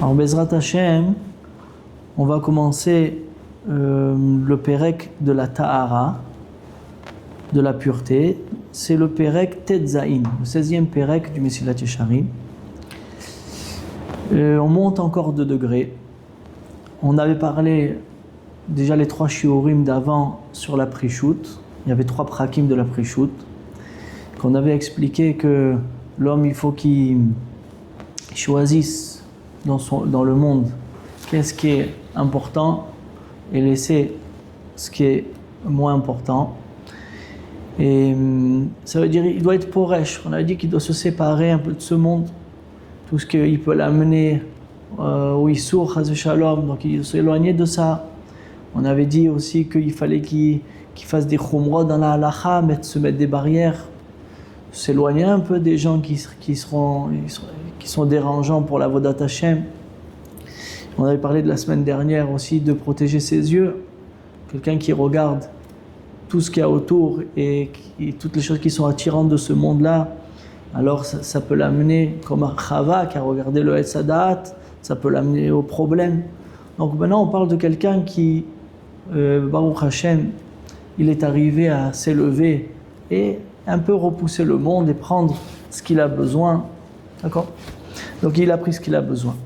Alors, Bezrat Hashem, on va commencer le Pérek de la Tahara, de la pureté. C'est le Pérek Tetzaïn, le 16e Pérek du Mesilat Yesharim. On monte encore 2 degrés. On avait parlé déjà les 3 shiurim d'avant sur la Prishut. Il y avait 3 prakim de la Prishut. Qu'on avait expliqué que l'homme, il faut qu'il choisisse dans le monde qu'est-ce qui est important et laisser ce qui est moins important. Et ça veut dire qu'il doit être poresh. On a dit qu'il doit se séparer un peu de ce monde, tout ce qu'il peut l'amener au Issour, Chas Shalom, donc il doit s'éloigner de ça. On avait dit aussi qu'il fallait qu'il fasse des khumrot dans la halacha, se mettre des barrières, s'éloigner un peu des gens qui sont dérangeants pour la Vodat Hashem. On avait parlé de la semaine dernière aussi de protéger ses yeux. Quelqu'un qui regarde tout ce qu'il y a autour et toutes les choses qui sont attirantes de ce monde-là, alors ça peut l'amener comme un Chava qui a regardé le Etz Hadat, ça peut l'amener au problème. Donc maintenant on parle de quelqu'un qui, Baruch Hashem, il est arrivé à s'élever et un peu repousser le monde et prendre ce qu'il a besoin. D'accord ? Donc il a pris ce qu'il a besoin.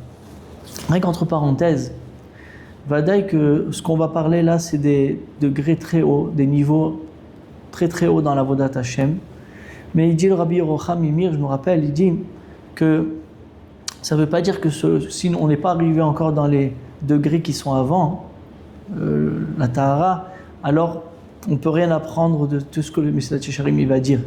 Rien qu'entre parenthèses, Vadaï que ce qu'on va parler là, c'est des degrés très hauts, des niveaux très très hauts dans la Vodat Hashem. Mais il dit, le Rabbi Yerocham Mimir, je me rappelle, il dit que ça ne veut pas dire que si on n'est pas arrivé encore dans les degrés qui sont avant, la Tahara, alors on ne peut rien apprendre de tout ce que le Mesilat Yesharim va dire.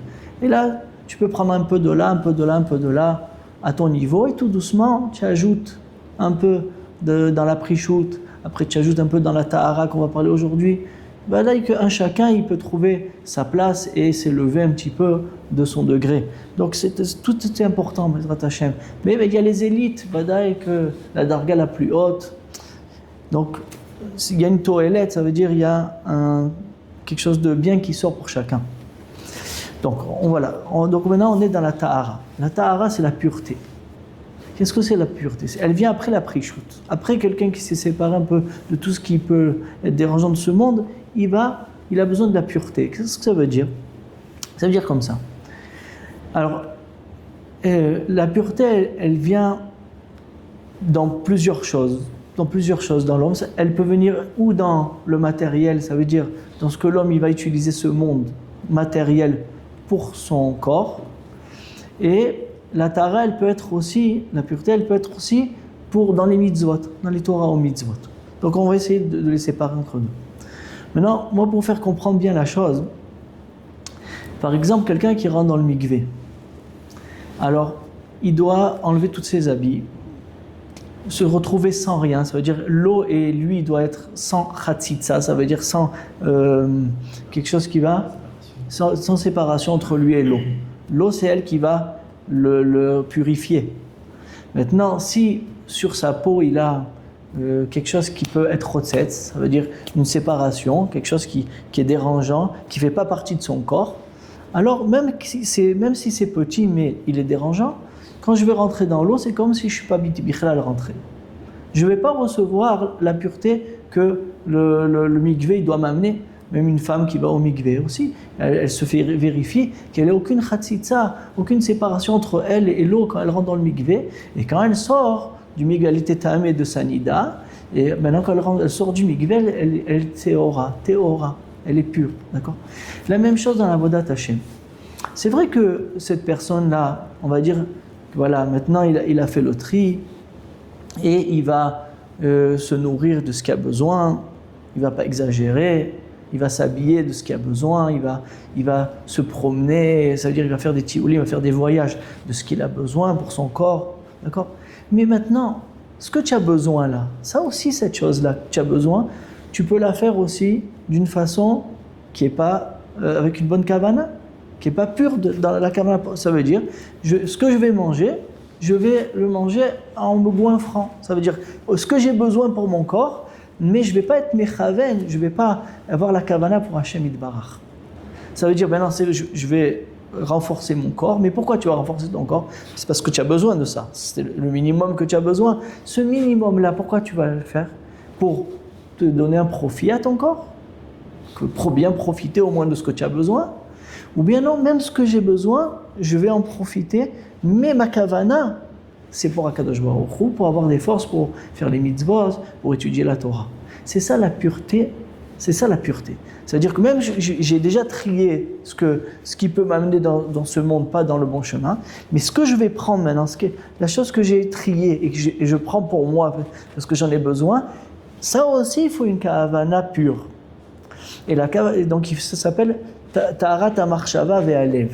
Et là, tu peux prendre un peu de là, un peu de là, un peu de là, à ton niveau, et tout doucement, tu ajoutes un peu dans la Prishut, après tu ajoutes un peu dans la Tahara qu'on va parler aujourd'hui. Ben là, qu'un chacun, il peut trouver sa place et s'élever un petit peu de son degré. Donc tout est important, Bezrat Hashem. Mais il y a les élites, ben que la darga la plus haute. Donc, s'il y a une toilette, ça veut dire qu'il y a quelque chose de bien qui sort pour chacun. Donc, donc maintenant, on est dans la Tahara. La Tahara, c'est la pureté. Qu'est-ce que c'est la pureté ? Elle vient après la Prishut. Après quelqu'un qui s'est séparé un peu de tout ce qui peut être dérangeant de ce monde, il a besoin de la pureté. Qu'est-ce que ça veut dire ? Ça veut dire comme ça. Alors, la pureté, elle vient dans plusieurs choses. Dans l'homme. Elle peut venir ou dans le matériel, ça veut dire dans ce que l'homme il va utiliser ce monde matériel pour son corps. Et la Tahara, la pureté, elle peut être aussi dans les mitzvot, dans les Torah aux mitzvot. Donc on va essayer de les séparer entre nous. Maintenant, moi pour faire comprendre bien la chose, par exemple quelqu'un qui rentre dans le mikvé, alors il doit enlever tous ses habits, se retrouver sans rien, ça veut dire l'eau et lui il doit être sans chatzitza, ça veut dire sans quelque chose qui va, sans séparation entre lui et l'eau. L'eau c'est elle qui va le purifier. Maintenant, si sur sa peau il a quelque chose qui peut être rotzet, ça veut dire une séparation, quelque chose qui est dérangeant, qui ne fait pas partie de son corps, alors même si c'est petit mais il est dérangeant, quand je vais rentrer dans l'eau, c'est comme si je ne suis pas bichlal rentrer. Je ne vais pas recevoir la pureté que le mikvé doit m'amener. Même une femme qui va au mikvé aussi, elle se fait vérifier qu'elle n'a aucune chatzitza, aucune séparation entre elle et l'eau quand elle rentre dans le mikvé. Et quand elle sort du migalité tamé de Sanida, et maintenant quand elle sort du mikvé, elle théora, elle est pure. D'accord ? La même chose dans la Vodat Hashem. C'est vrai que cette personne-là, on va dire, voilà, maintenant il a fait le tri et il va se nourrir de ce qu'il a besoin, il ne va pas exagérer. Il va s'habiller de ce qu'il a besoin, il va se promener, ça veut dire qu'il va faire des tioulis, il va faire des voyages de ce qu'il a besoin pour son corps, d'accord ? Mais maintenant, ce que tu as besoin là, ça aussi, cette chose-là que tu as besoin, tu peux la faire aussi d'une façon qui n'est pas avec une bonne kavana, qui n'est pas pure dans la kavana. Ça veut dire, ce que je vais le manger en me goinfrant. Ça veut dire, ce que j'ai besoin pour mon corps, mais je ne vais pas être mechaven, je ne vais pas avoir la kavana pour Hashem Yitbarach. Ça veut dire, je vais renforcer mon corps. Mais pourquoi tu vas renforcer ton corps? C'est parce que tu as besoin de ça. C'est le minimum que tu as besoin. Ce minimum-là, pourquoi tu vas le faire? Pour te donner un profit à ton corps? Pour bien profiter au moins de ce que tu as besoin? Ou bien non, même ce que j'ai besoin, je vais en profiter, mais ma kavana, c'est pour Akadosh Baruch Hu, pour avoir des forces pour faire les mitzvot, pour étudier la Torah. C'est ça la pureté. C'est ça la pureté. C'est-à-dire que même j'ai déjà trié ce qui peut m'amener dans ce monde, pas dans le bon chemin, mais ce que je vais prendre maintenant, la chose que j'ai triée et que je prends pour moi parce que j'en ai besoin, ça aussi il faut une kavana pure. Et donc ça s'appelle Taharat HaMachshava ve'Halev.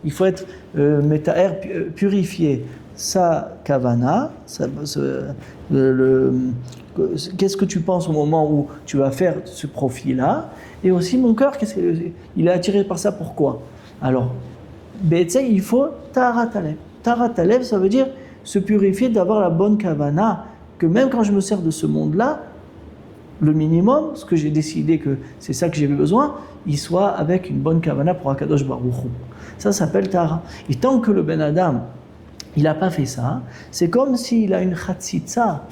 Il faut être métaher, purifié sa kavana, qu'est-ce que tu penses au moment où tu vas faire ce profil-là, et aussi mon cœur, il est attiré par ça, pourquoi? Alors, il faut Taharat Halev. Taharat Halev, ça veut dire se purifier, d'avoir la bonne kavana, que même quand je me sers de ce monde-là, le minimum, ce que j'ai décidé que c'est ça que j'ai besoin, il soit avec une bonne kavana pour Akadosh Baruch Hu. Ça s'appelle Tahara. Et tant que le Ben Adam, il n'a pas fait ça, c'est comme s'il a une chatzitza,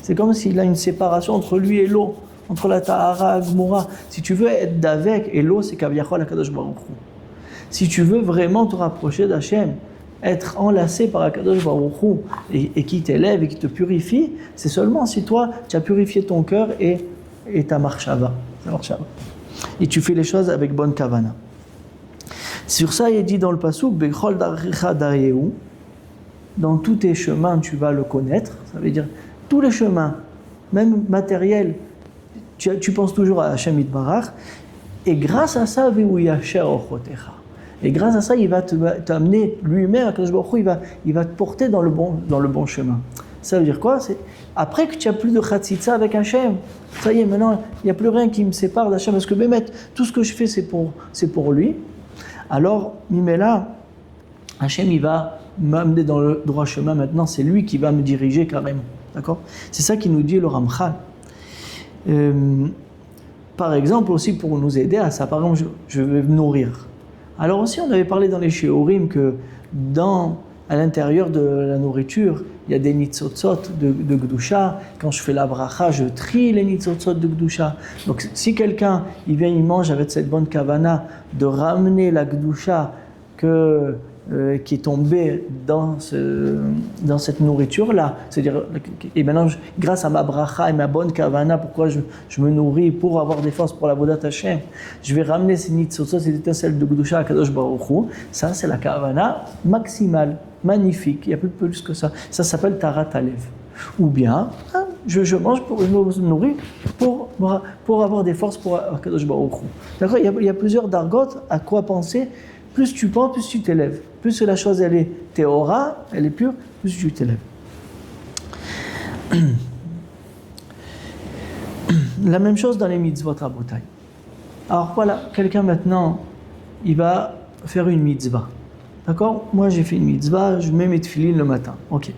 c'est comme s'il a une séparation entre lui et l'eau, entre la Tahara et la Gmora. Si tu veux être d'avec, et l'eau c'est Kaviachol Akadosh Baruch Hu. Si tu veux vraiment te rapprocher d'Hachem, être enlacé par Akadosh Baruch Hu et qui t'élève et qui te purifie, c'est seulement si toi tu as purifié ton cœur et ta marchava. Et tu fais les choses avec bonne kavana. Sur ça, il est dit dans le pasuk, Bechol daricha darehu, dans tous tes chemins tu vas le connaître. Ça veut dire tous les chemins, même matériels, tu penses toujours à Hashem Yitbarach, et grâce à ça, et grâce à ça, il va t'amener lui-même, il va te porter dans le bon chemin. Ça veut dire quoi? C'est après que tu n'as plus de chatzitza avec Hashem, ça y est, maintenant, il n'y a plus rien qui me sépare d'Hachem, parce que même tout ce que je fais, c'est pour lui. Alors, Mimela, Hashem, il va m'amener dans le droit chemin maintenant, c'est lui qui va me diriger carrément. D'accord? C'est ça qui nous dit le Ramchal. Par exemple, aussi pour nous aider à ça, par exemple, je vais me nourrir. Alors aussi, on avait parlé dans les shiurim que à l'intérieur de la nourriture, il y a des nitzotzot de Gdusha. Quand je fais la bracha, je trie les nitzotzot de Gdusha. Donc si quelqu'un, il vient, il mange avec cette bonne kavana, de ramener la Gdusha qui est tombée dans cette nourriture-là, c'est-à-dire, et maintenant, grâce à ma bracha et ma bonne kavana, pourquoi je me nourris pour avoir des forces pour la Vodat Hashem, je vais ramener ces nitzotzot, ces étincelles de Gdusha à Kadosh Baruch Hu. Ça, c'est la kavana maximale. Magnifique, il n'y a plus que ça. Ça s'appelle Taharat Halev. Ou bien, je mange pour me nourrir, pour avoir des forces pour Akadosh Baruch Hu. D'accord, il y a plusieurs dargotes à quoi penser. Plus tu penses, plus tu t'élèves. Plus la chose elle est théora, elle est pure, plus tu t'élèves. La même chose dans les mitzvot rabotai. Alors voilà, quelqu'un maintenant, il va faire une mitzvah. D'accord? Moi, j'ai fait une mitzvah, je mets mes tefilines le matin. Ok.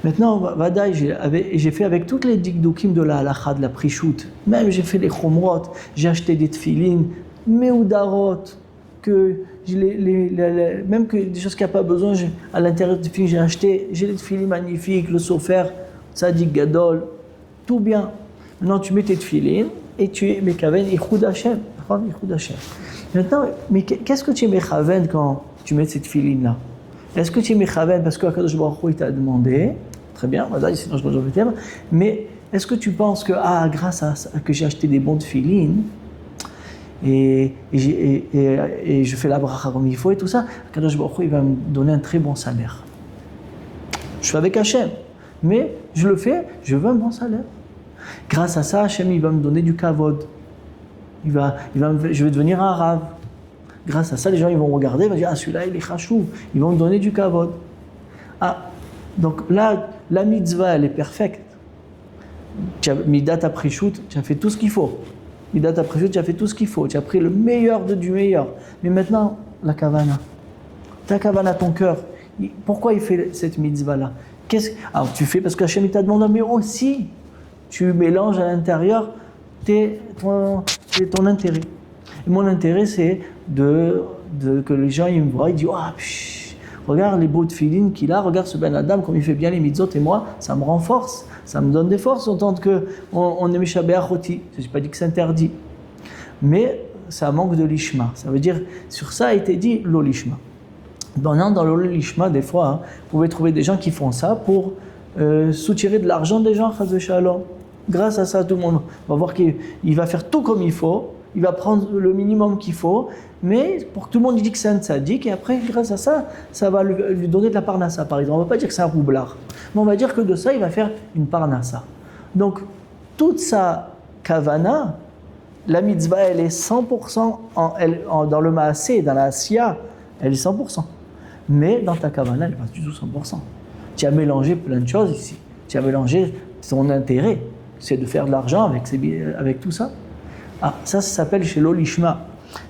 Maintenant, Vadaï, j'ai fait avec toutes les dikdukim de la halacha, de la prichout. Même j'ai fait les chomrot, j'ai acheté des tefilines, meudarot, même que des choses qu'il n'y a pas besoin, à l'intérieur des tefilines, j'ai des tefilines magnifiques, le sofer, tzadik gadol, tout bien. Maintenant, tu mets tes tefilines et tu es mekaven, ichud Hashem. Maintenant, mais qu'est-ce que tu es mekaven quand tu mets cette filine-là? Est-ce que tu es mechaven parce que Akadosh Baruch Hu t'a demandé? Très bien, sinon je ne vais pas. Mais est-ce que tu penses que grâce à ça, que j'ai acheté des bons de filines et je fais la bracha comme il faut et tout ça, Akadosh Baruch Hu il va me donner un très bon salaire. Je suis avec Hashem, mais je le fais, je veux un bon salaire. Grâce à ça, Hashem il va me donner du kavod. Je vais devenir un rave. Grâce à ça, les gens ils vont regarder, ils vont dire celui-là il est chachou, ils vont me donner du kavod. Donc là, la mitzvah elle est parfaite. Midat aprishut, tu as fait tout ce qu'il faut. Midat aprishut, tu as fait tout ce qu'il faut. Tu as pris le meilleur du meilleur. Mais maintenant, la kavana. Ta kavana, ton cœur. Pourquoi il fait cette mitzvah-là? Alors tu fais parce qu'Hachem t'a demandé, mais aussi tu mélanges à l'intérieur ton intérêt. Et mon intérêt, c'est de que les gens ils me voient, ils disent ah, regarde les beaux tefilines qu'il a, regarde ce Ben Adam, comme il fait bien les mitzvot, et moi, ça me renforce, ça me donne des forces, en tant qu'on est Meshabeh Achoti. Je n'ai pas dit que c'est interdit. Mais ça manque de l'ishma. Ça veut dire, sur ça a été dit l'olishma. Dans l'olishma, des fois, hein, vous pouvez trouver des gens qui font ça pour soutirer de l'argent des gens, chas v'shalom. Grâce à ça, tout le monde va voir qu'il va faire tout comme il faut, il va prendre le minimum qu'il faut, mais pour que tout le monde dise que c'est un tzaddik, et après, grâce à ça, ça va lui donner de la parnassa, par exemple. On ne va pas dire que c'est un roublard, mais on va dire que de ça, il va faire une parnassa. Donc, toute sa kavana, la mitzvah, elle est 100% dans le maasé, dans la asiya, elle est 100%. Mais dans ta kavana, elle n'est pas du tout 100%. Tu as mélangé plein de choses ici. Tu as mélangé ton intérêt, c'est de faire de l'argent avec tout ça. Ah, ça s'appelle chez l'olishma.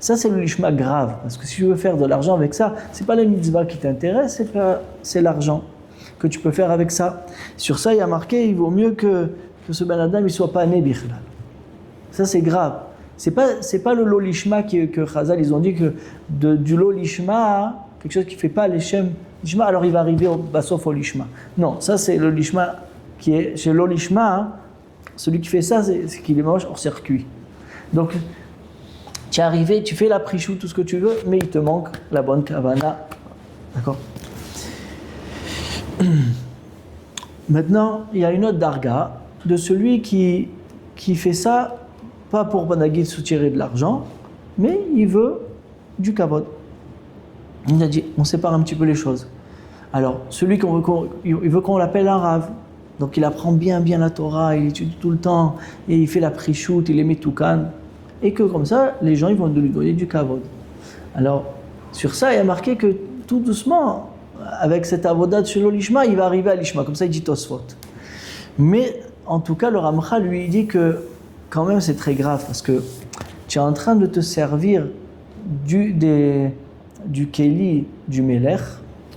Ça, c'est l'olishma grave. Parce que si tu veux faire de l'argent avec ça, ce n'est pas la mitzvah qui t'intéresse, c'est l'argent que tu peux faire avec ça. Sur ça, il y a marqué, il vaut mieux que ce Ben Adam ne soit pas né bichlal. Ça, c'est grave. C'est pas le lolishma que Chazal, ils ont dit que du lolishma, quelque chose qui ne fait pas l'ishem, alors il va arriver au basof au lishma. Non, ça, c'est le lishma qui est chez l'olishma. Hein, celui qui fait ça, c'est qu'il est moche hors circuit. Donc, tu es arrivé, tu fais la prichou, tout ce que tu veux, mais il te manque la bonne kavana. D'accord? Maintenant, il y a une autre darga de celui qui fait ça, pas pour Banagid soutirer de l'argent, mais il veut du kavod. Il a dit, on sépare un petit peu les choses. Alors, celui il veut qu'on l'appelle un rave. Donc il apprend bien la Torah, il étudie tout le temps, et il fait la prichout, il met tout calme. Et que comme ça, les gens ils vont lui donner du kavod. Alors, sur ça, il y a marqué que tout doucement, avec cet avodat sur l'olishma, il va arriver à l'ishma. Comme ça, il dit Tosfot. Mais, en tout cas, le Ramchal lui dit que, quand même, c'est très grave, parce que tu es en train de te servir du keli du Melech,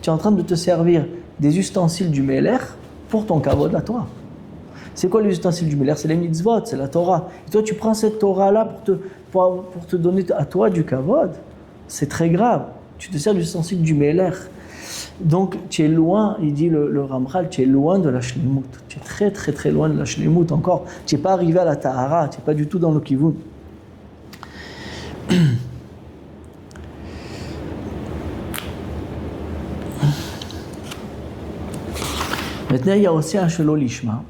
tu es en train de te servir des ustensiles du Melech pour ton kavod à toi. C'est quoi les ustensiles du Melech? C'est les mitzvot, c'est la Torah. Et toi, tu prends cette Torah-là pour te donner à toi du kavod. C'est très grave. Tu te sers des ustensiles du Melech. Donc, tu es loin, il dit le Ramchal, tu es loin de la shlemut. Tu es très, très, très loin de la shlemut encore. Tu n'es pas arrivé à la tahara, tu n'es pas du tout dans le kivun. Maintenant, il y a aussi un shelo lishma,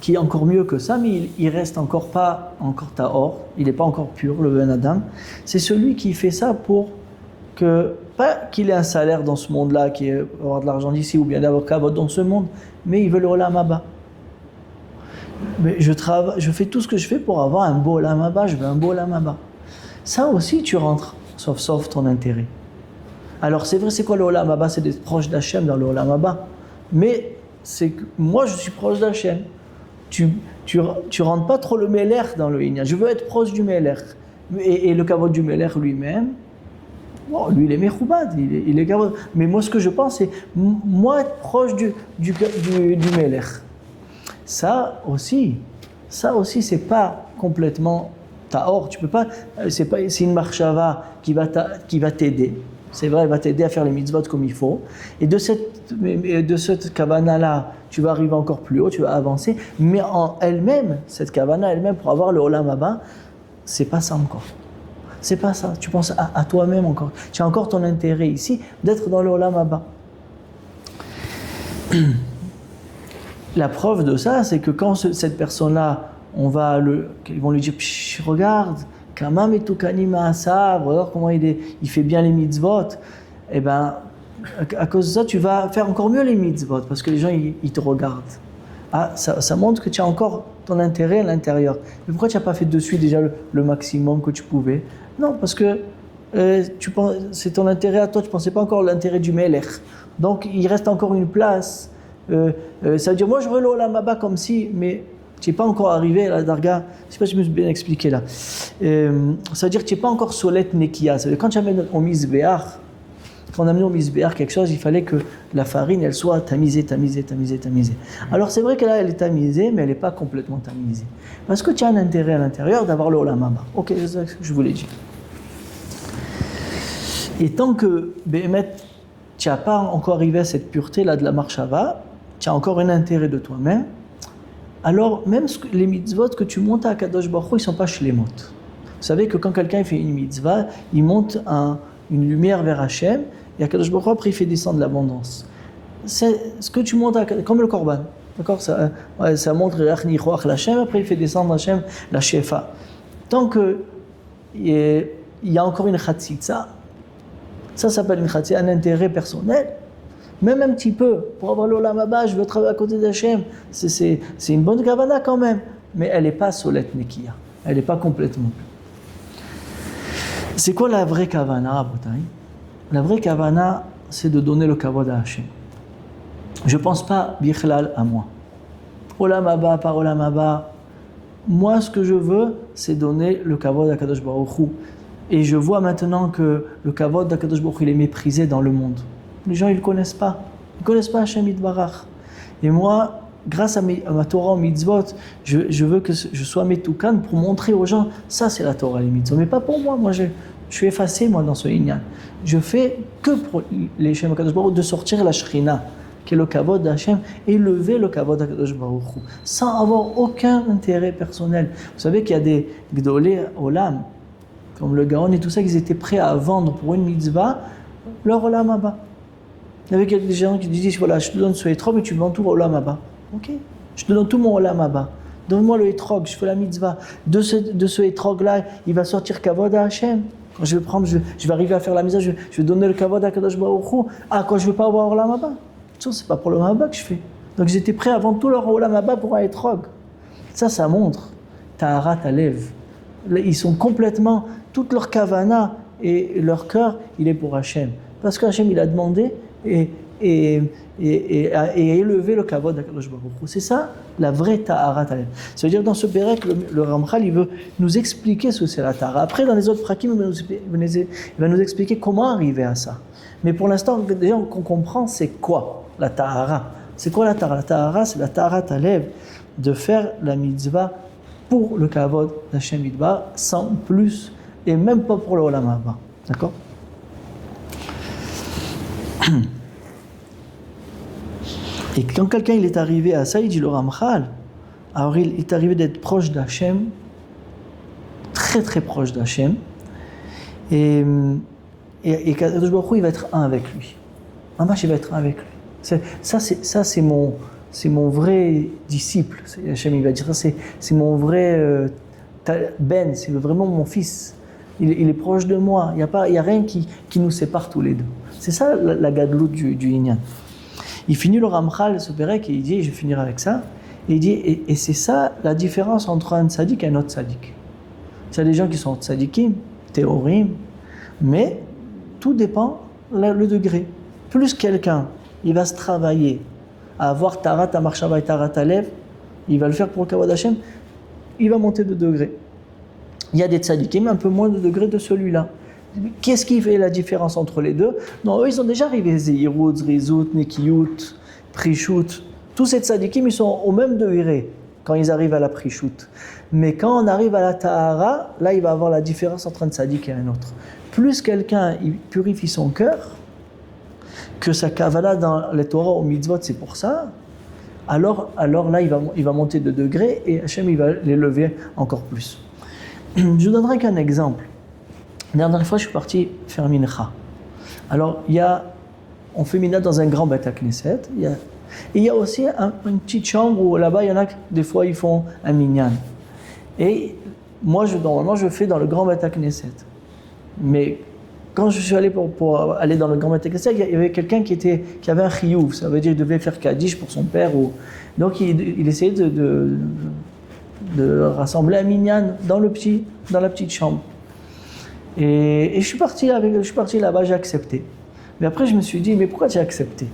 qui est encore mieux que ça, mais il reste encore pas encore tahor, il n'est pas encore pur, le Ben Adam. C'est celui qui fait ça pour pas qu'il ait un salaire dans ce monde-là, qui ait avoir de l'argent d'ici, ou bien d'avoir kavod dans ce monde, mais il veut le olam haba. Mais je fais tout ce que je fais pour avoir un beau olam haba, je veux un beau olam haba. Ça aussi, tu rentres, sauf ton intérêt. Alors c'est vrai, c'est quoi le olam haba? C'est d'être proche d'Hachem dans le olam haba. Mais c'est que moi, je suis proche d'Hachem. Tu rentres pas trop le Melech dans le Inyan. Je veux être proche du Melech. Et le kavod du Melech lui-même, bon, lui, il est mechoubad, il est kavod. Mais moi, ce que je pense, c'est moi être proche du Melech. Ça aussi, c'est pas complètement tahor. Tu peux pas. C'est une marshava qui va t'aider. C'est vrai, elle va t'aider à faire les mitzvot comme il faut. Et de cette kavana-là, tu vas arriver encore plus haut, tu vas avancer. Mais en elle-même, cette kavana elle-même, pour avoir le olam haba, c'est pas ça encore. C'est pas ça. Tu penses à toi-même encore. Tu as encore ton intérêt ici d'être dans le olam haba. La preuve de ça, c'est que quand cette personne-là, ils vont lui dire, regarde, Kamam et Tukani Maasav, regarde comment il fait bien les mitzvot. Eh bien, à cause de ça, tu vas faire encore mieux les mitzvot, parce que les gens, ils te regardent. Ah, ça montre que tu as encore ton intérêt à l'intérieur. Mais pourquoi tu n'as pas fait de suite déjà le maximum que tu pouvais? Non, parce que c'est ton intérêt à toi, tu ne pensais pas encore l'intérêt du Melech. Donc, il reste encore une place. Ça veut dire, moi, je veux l'olam haba comme si, mais tu n'es pas encore arrivé à la darga. Je ne sais pas si je me suis bien expliqué là. Ça veut dire que tu n'es pas encore solet nekia. Ça veut dire quand tu amènes au misbéach, quand on amène au misbéach quelque chose, il fallait que la farine, elle soit tamisée. Alors c'est vrai que là, elle est tamisée, mais elle n'est pas complètement tamisée. Parce que tu as un intérêt à l'intérieur d'avoir le olam haba. Ok, c'est ça que je voulais dire. Et tant que, Béhémet, tu n'as pas encore arrivé à cette pureté-là de la marshava, tu as encore un intérêt de toi-même, alors même les mitzvot que tu montes à Kadosh Baruch Hu, ils ne sont pas shlemot. Vous savez que quand quelqu'un fait une mitzvah, il monte une lumière vers Hachem, et à Kadosh Baruch Hu, après il fait descendre l'abondance. C'est ce que tu montes comme le korban. D'accord, ça montre l'Hachem, après il fait descendre Hachem la shefa. Tant qu'il y a encore une chatzitza, ça s'appelle une chatzitza, un intérêt personnel, même un petit peu, pour avoir l'olam haba, je veux travailler à côté d'Hachem, c'est une bonne kavana quand même, mais elle n'est pas solet nekiya, elle n'est pas complètement. C'est quoi la vraie kavana, Abotai? La vraie kavana, c'est de donner le kavod à Hachem. Je ne pense pas bichlal à moi. Olam haba par olam haba. Moi, ce que je veux, c'est donner le kavod à Kadosh Baruch Hu. Et je vois maintenant que le kavod à Kadosh Baruch Hu, il est méprisé dans le monde. Les gens, ils ne le connaissent pas. Ils ne connaissent pas Hachem Yitbarach. Et moi, grâce à ma Torah en mitzvot, je veux que je sois metoukan pour montrer aux gens, ça c'est la Torah, les mitzvot. Mais pas pour moi. Moi, je suis effacé, moi, dans ce inyan. Je fais que pour les Shem Kadosh Baruch Hu de sortir la Shrina, qui est le kavod d'Hachem, et lever le kavod d'Akadosh Baruch Hu, sans avoir aucun intérêt personnel. Vous savez qu'il y a des gdolé olam, comme le Gaon et tout ça, qu'ils étaient prêts à vendre pour une mitzvah leur olam haba. Il y avait des gens qui disaient, voilà, je te donne ce étrog, mais tu vends tout olam haba. Ok, je te donne tout mon olam haba. Donne-moi le étrog, je fais la mitzvah. De ce étrog-là, il va sortir kavod à Hachem. Quand je vais arriver à faire la mitzvah, je vais donner le kavod à Akadosh Baruch Hu. Ah, quand je ne veux pas avoir olam haba. C'est pas pour le Olam Haba que je fais. Donc j'étais prêt à vendre tout leur Olam Haba pour un étrog. Ça montre Taharat Alev. Ils sont complètement, toute leur kavana et leur cœur, il est pour Hachem. Parce qu'Hachem, il a demandé et élevé le kavod d'Akadosh Baruch Hu. C'est ça la vraie Taharat Alev. Ça veut dire dans ce Pérec, le Ramchal, il veut nous expliquer ce que c'est la Tahara. Après, dans les autres prakim, il va nous expliquer comment arriver à ça. Mais pour l'instant, déjà, qu'on comprend, c'est quoi la Tahara? C'est quoi la Tahara? La Tahara, c'est la Taharat Alev, de faire la mitzvah pour le kavod d'Hachem Yitbarach, sans plus, et même pas pour le Olam Haba. D'accord? Et quand quelqu'un il est arrivé à ça, il dit le Ramchal, alors il est arrivé d'être proche d'Hachem, très très proche d'Hachem, et Kadosh Baruch Hu, il va être un avec lui. Mamash, il va être un avec lui. C'est mon vrai disciple. Hachem, il va dire ça, c'est mon vrai Ben, c'est vraiment mon fils. Il est proche de moi. Il n'y a rien qui nous sépare tous les deux. C'est ça la gadlout du Inyan. Il finit le Ramchal, ce Pérec, et il dit, je vais finir avec ça, et il dit, et c'est ça la différence entre un tzaddik et un autre tzaddik. Il y a des gens qui sont tzaddikim, théorim, mais tout dépend le degré. Plus quelqu'un, il va se travailler à avoir Taharat HaMachshava et Taharat Alev, il va le faire pour le kavod Hachem, il va monter de degré. Il y a des tzaddikim un peu moins de degré de celui-là. Qu'est-ce qui fait la différence entre les deux? Non, eux, ils ont déjà arrivé. Zehirut, Zrizut, Nekiyut, Prishut. Tous ces tzadikim, ils sont au même degré quand ils arrivent à la Prishut. Mais quand on arrive à la Tahara, là, il va avoir la différence entre un tzadik et un autre. Plus quelqu'un il purifie son cœur, que sa kavala dans les Torah au mitzvot, c'est pour ça, alors là, il va monter de degré et Hachem, il va l'élever encore plus. Je ne donnerai qu'un exemple. La dernière fois, je suis parti faire mincha. Alors, on fait mincha dans un grand Beth Knesset. Et il y a aussi une petite chambre où là-bas, il y en a des fois, ils font un minyan. Et moi, normalement, je fais dans le grand Beth Knesset. Mais quand je suis allé pour aller dans le grand Beth Knesset, il y avait quelqu'un qui avait un chiyuv. Ça veut dire qu'il devait faire kaddish pour son père. Donc, il essayait de rassembler un minyan dans la petite chambre. Et je suis parti là-bas, j'ai accepté. Mais après, je me suis dit, mais pourquoi j'ai accepté?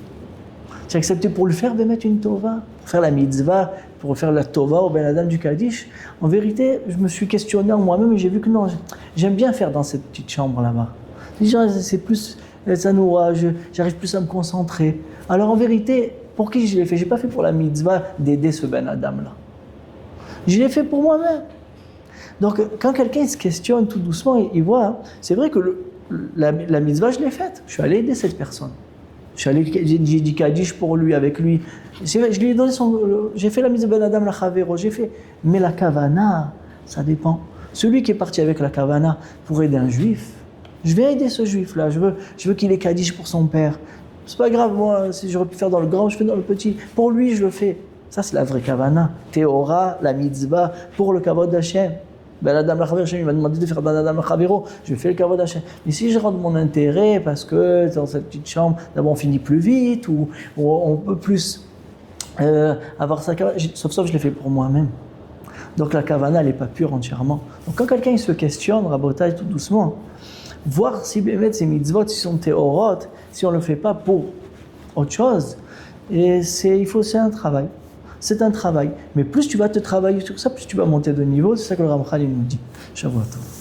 J'ai accepté pour le faire, de mettre une tova, pour faire la mitzvah, pour faire la tova au Ben Adam du Kaddish. En vérité, je me suis questionné en moi-même et j'ai vu que non, j'aime bien faire dans cette petite chambre là-bas. Déjà, c'est plus zanoura, j'arrive plus à me concentrer. Alors en vérité, pour qui je l'ai fait? Je n'ai pas fait pour la mitzvah d'aider ce Ben Adam là. Je l'ai fait pour moi-même. Donc, quand quelqu'un se questionne tout doucement, il voit, c'est vrai que la mitzvah, je l'ai faite. Je suis allé aider cette personne. J'ai dit Kaddish pour lui, avec lui. Je lui ai donné j'ai fait la mitzvah ben Adam la Chavero, j'ai fait. Mais la kavana, ça dépend. Celui qui est parti avec la kavana pour aider un juif, je vais aider ce juif-là. Je veux qu'il ait Kaddish pour son père. C'est pas grave, moi, si j'aurais pu faire dans le grand, je fais dans le petit. Pour lui, je le fais. Ça, c'est la vraie kavana. Théora, la mitzvah, pour le kavod d'Hachem. Ben Adam la Chavero, il m'a demandé de faire ben Adam la Chavero, je fais le kavod d'Hachem. Mais si je rentre mon intérêt, parce que dans cette petite chambre, d'abord on finit plus vite, ou on peut plus avoir sa kavana, sauf je l'ai fait pour moi-même. Donc la kavana, elle n'est pas pure entièrement. Donc quand quelqu'un il se questionne, rabotage tout doucement, voir si ces mitzvot, si sont théorot, si on ne le fait pas pour autre chose, et c'est un travail. C'est un travail. Mais plus tu vas te travailler sur ça, plus tu vas monter de niveau. C'est ça que le Ramchal nous dit. Shavuot Tov.